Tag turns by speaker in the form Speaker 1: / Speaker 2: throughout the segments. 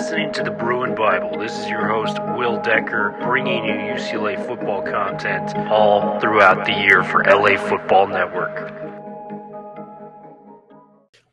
Speaker 1: listening to the Bruin Bible. This is your host, Will Decker, bringing you UCLA football content all throughout the year for LA Football Network.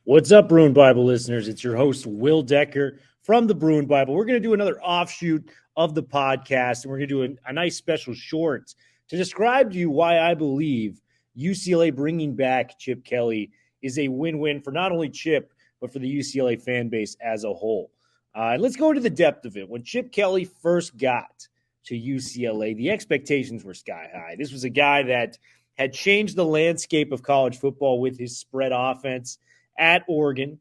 Speaker 2: What's up, Bruin Bible listeners? It's your host, Will Decker from the Bruin Bible. We're going to do another offshoot of the podcast, and we're going to do a nice special short to describe to you why I believe UCLA bringing back Chip Kelly is a win-win for not only Chip, but for the UCLA fan base as a whole. And let's go into the depth of it. When Chip Kelly first got to UCLA, the expectations were sky high. This was a guy that had changed the landscape of college football with his spread offense at Oregon,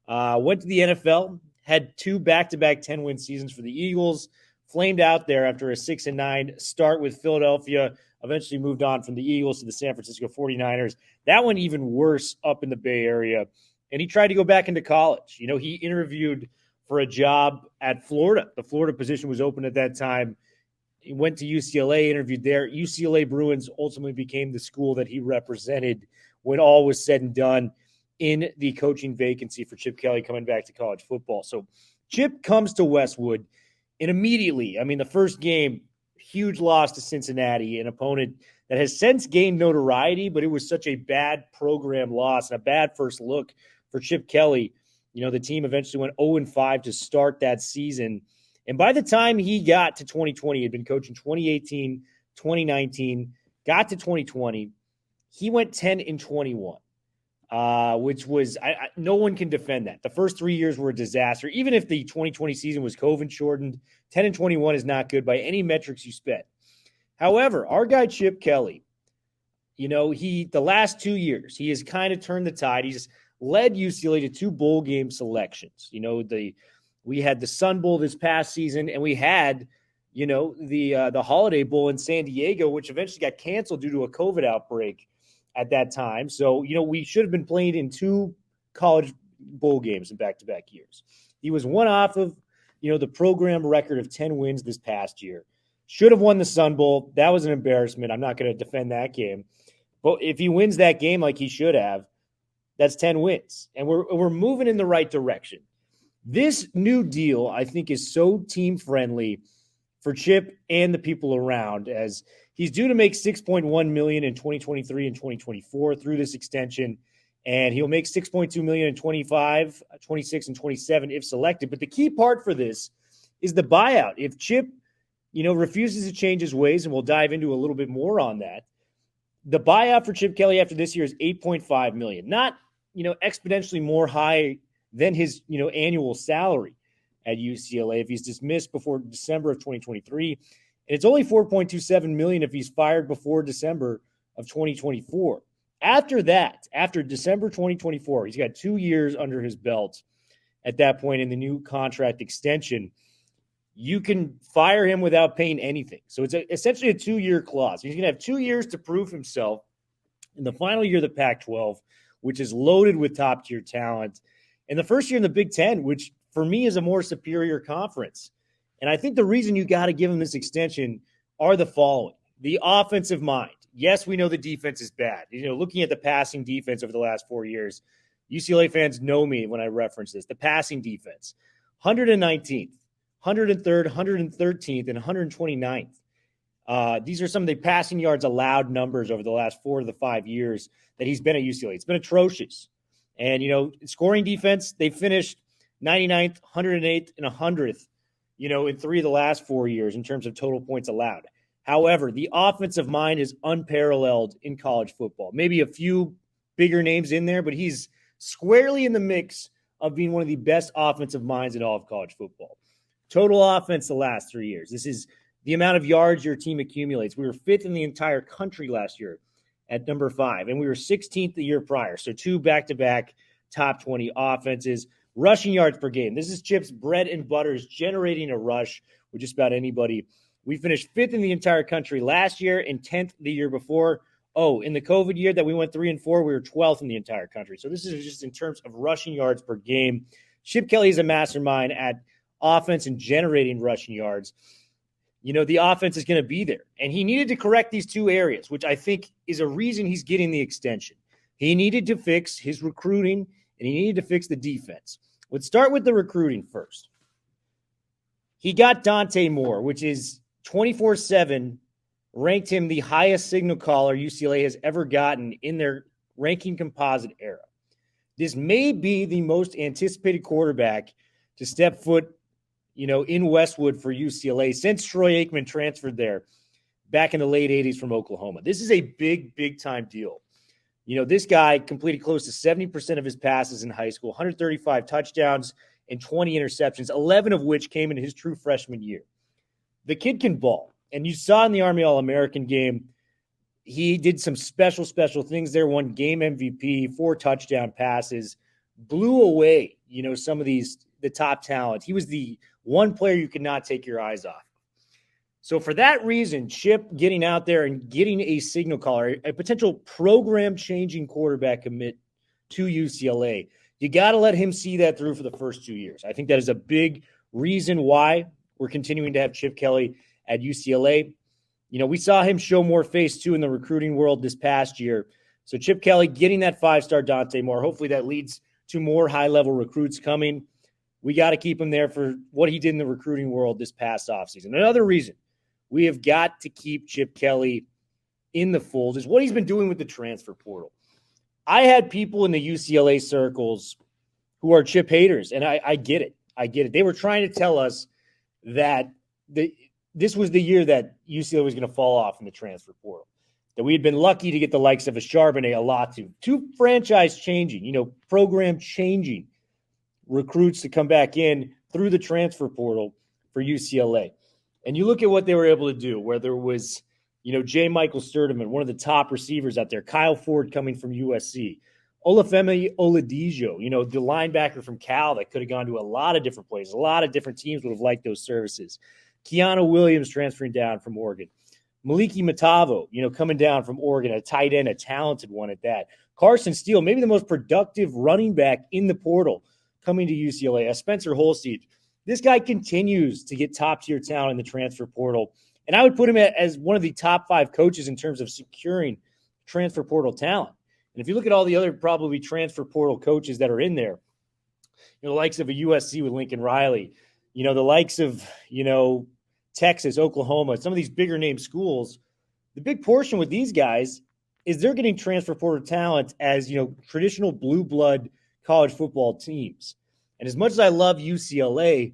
Speaker 2: went to the NFL, had two back-to-back 10-win seasons for the Eagles, flamed out there after a 6-9 start with Philadelphia, eventually moved on from the Eagles to the San Francisco 49ers. That one even worse up in the Bay Area. And he tried to go back into college. You know, he interviewed for a job at Florida. The Florida position was open at that time. He went to UCLA, interviewed there. UCLA Bruins ultimately became the school that he represented when all was said and done in the coaching vacancy for Chip Kelly coming back to college football. So Chip comes to Westwood, and immediately, the first game, huge loss to Cincinnati, an opponent that has since gained notoriety, but it was such a bad program loss and a bad first look for Chip Kelly. You know, the team eventually went 0-5 to start that season. And by the time he got to 2020, he had been coaching 2018, 2019, got to 2020, he went 10-21, which was no one can defend that. The first 3 years were a disaster. Even if the 2020 season was COVID shortened, 10-21 is not good by any metrics you spent. However, our guy Chip Kelly, the last 2 years, he has kind of turned the tide. He's led UCLA to two bowl game selections. We had the Sun Bowl this past season, and we had, the Holiday Bowl in San Diego, which eventually got canceled due to a COVID outbreak at that time. So, we should have been playing in two college bowl games in back-to-back years. He was one off of, the program record of 10 wins this past year. Should have won the Sun Bowl. That was an embarrassment. I'm not going to defend that game. But if he wins that game like he should have, that's 10 wins. And we're moving in the right direction. This new deal, I think, is so team-friendly for Chip and the people around, as he's due to make $6.1 million in 2023 and 2024 through this extension, and he'll make $6.2 million in 25, 26, and 27 if selected. But the key part for this is the buyout. If Chip, refuses to change his ways, and we'll dive into a little bit more on that, the buyout for Chip Kelly after this year is $8.5 million. Not, exponentially more high than his, annual salary at UCLA if he's dismissed before December of 2023. And it's only $4.27 million if he's fired before December of 2024. After that, after December 2024, he's got 2 years under his belt at that point in the new contract extension. You can fire him without paying anything. So it's essentially a 2-year clause. He's going to have 2 years to prove himself in the final year of the Pac-12, which is loaded with top-tier talent, and the first year in the Big Ten, which for me is a more superior conference. And I think the reason you got to give him this extension are the following. The offensive mind. Yes, we know the defense is bad. Looking at the passing defense over the last 4 years, UCLA fans know me when I reference this. The passing defense, 119th. 103rd, 113th, and 129th. These are some of the passing yards allowed numbers over the last 4 of the 5 years that he's been at UCLA. It's been atrocious. And, scoring defense, they finished 99th, 108th, and 100th, in 3 of the last 4 years in terms of total points allowed. However, the offensive mind is unparalleled in college football. Maybe a few bigger names in there, but he's squarely in the mix of being one of the best offensive minds in all of college football. Total offense the last 3 years. This is the amount of yards your team accumulates. We were 5th in the entire country last year at number 5, and we were 16th the year prior. So 2 back-to-back top 20 offenses. Rushing yards per game. This is Chip's bread and butter, is generating a rush with just about anybody. We finished 5th in the entire country last year and 10th the year before. In the COVID year that we went 3-4, we were 12th in the entire country. So this is just in terms of rushing yards per game. Chip Kelly is a mastermind at offense and generating rushing yards. The offense is going to be there. And he needed to correct these 2 areas, which I think is a reason he's getting the extension. He needed to fix his recruiting, and he needed to fix the defense. Let's start with the recruiting first. He got Dante Moore, which is 24/7, ranked him the highest signal caller UCLA has ever gotten in their ranking composite era. This may be the most anticipated quarterback to step foot, in Westwood for UCLA since Troy Aikman transferred there back in the late 80s from Oklahoma. This is a big, big-time deal. This guy completed close to 70% of his passes in high school, 135 touchdowns and 20 interceptions, 11 of which came in his true freshman year. The kid can ball, and you saw in the Army All-American game, he did some special things there, won game MVP, 4 touchdown passes, blew away, some of the top talent. He was the one player you could not take your eyes off. So for that reason, Chip getting out there and getting a signal caller, a potential program-changing quarterback commit to UCLA, you got to let him see that through for the first 2 years. I think that is a big reason why we're continuing to have Chip Kelly at UCLA. We saw him show more face, too, in the recruiting world this past year. So Chip Kelly getting that 5-star Dante Moore, hopefully that leads to more high-level recruits coming. We got to keep him there for what he did in the recruiting world this past offseason. Another reason we have got to keep Chip Kelly in the fold is what he's been doing with the transfer portal. I had people in the UCLA circles who are Chip haters, and I get it. I get it. They were trying to tell us that this was the year that UCLA was going to fall off in the transfer portal, that we had been lucky to get the likes of a Charbonnet, Olatu, 2 franchise-changing, program-changing recruits to come back in through the transfer portal for UCLA. And you look at what they were able to do, where there was, J. Michael Sturdivant, one of the top receivers out there, Kyle Ford coming from USC, Oluwafemi Oladejo, the linebacker from Cal that could have gone to a lot of different places. A lot of different teams would have liked those services. Keanu Williams transferring down from Oregon. Moliki Matavao, coming down from Oregon, a tight end, a talented one at that. Carlson Steele, maybe the most productive running back in the portal coming to UCLA. Spencer Holstege. This guy continues to get top-tier talent in the transfer portal. And I would put him as one of the top 5 coaches in terms of securing transfer portal talent. And if you look at all the other probably transfer portal coaches that are in there, the likes of a USC with Lincoln Riley, the likes of, Texas, Oklahoma, some of these bigger name schools, the big portion with these guys is they're getting transfer portal talent as, traditional blue blood college football teams. And as much as I love UCLA,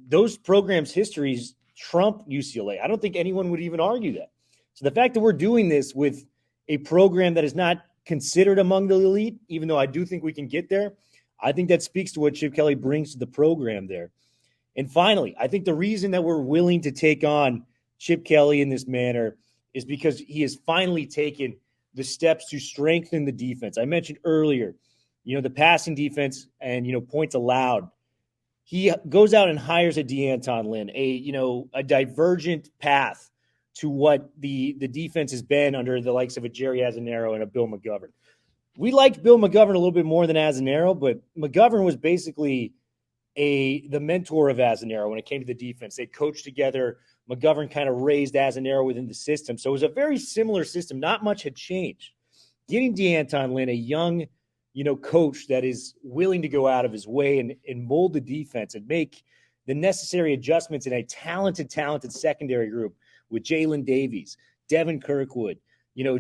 Speaker 2: those programs' histories trump UCLA. I don't think anyone would even argue that. So the fact that we're doing this with a program that is not considered among the elite, even though I do think we can get there, I think that speaks to what Chip Kelly brings to the program there. And finally, I think the reason that we're willing to take on Chip Kelly in this manner is because he has finally taken the steps to strengthen the defense. I mentioned earlier, the passing defense and, points allowed. He goes out and hires a DeAnton Lynn, a divergent path to what the defense has been under the likes of a Jerry Azzinaro and a Bill McGovern. We liked Bill McGovern a little bit more than Azzinaro, but McGovern was basically the mentor of Azzinaro when it came to the defense. They coached together. McGovern kind of raised Azzinaro within the system. So it was a very similar system. Not much had changed. Getting DeAnton Lynn, a young, coach that is willing to go out of his way and mold the defense and make the necessary adjustments in a talented secondary group with Jalen Davies, Devin Kirkwood,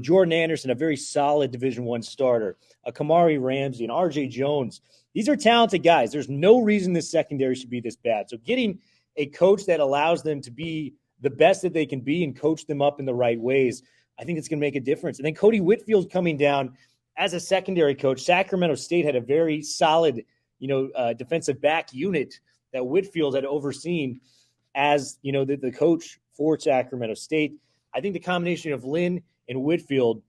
Speaker 2: Jordan Anderson, a very solid Division I starter, a Kamari Ramsey, and RJ Jones. These are talented guys. There's no reason this secondary should be this bad. So getting a coach that allows them to be the best that they can be and coach them up in the right ways, I think it's going to make a difference. And then Cody Whitfield coming down as a secondary coach. Sacramento State had a very solid, defensive back unit that Whitfield had overseen as, the coach for Sacramento State. I think the combination of Lynn and Whitfield,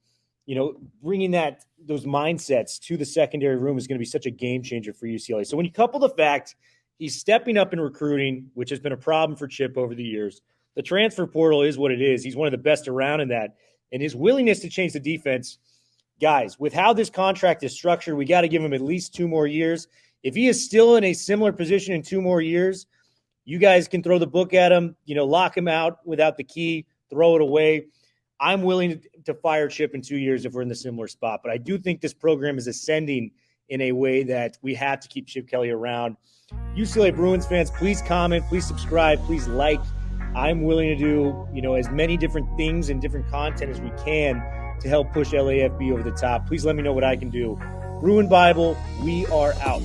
Speaker 2: bringing those mindsets to the secondary room is going to be such a game changer for UCLA. So when you couple the fact he's stepping up in recruiting, which has been a problem for Chip over the years, the transfer portal is what it is. He's one of the best around in that. And his willingness to change the defense, guys, with how this contract is structured, we got to give him at least 2 more years. If he is still in a similar position in 2 more years, you guys can throw the book at him, lock him out without the key, throw it away. I'm willing to fire Chip in 2 years if we're in the similar spot. But I do think this program is ascending in a way that we have to keep Chip Kelly around. UCLA Bruins fans, please comment, please subscribe, please like. I'm willing to do, as many different things and different content as we can to help push LAFB over the top. Please let me know what I can do. Bruin Bible, we are out.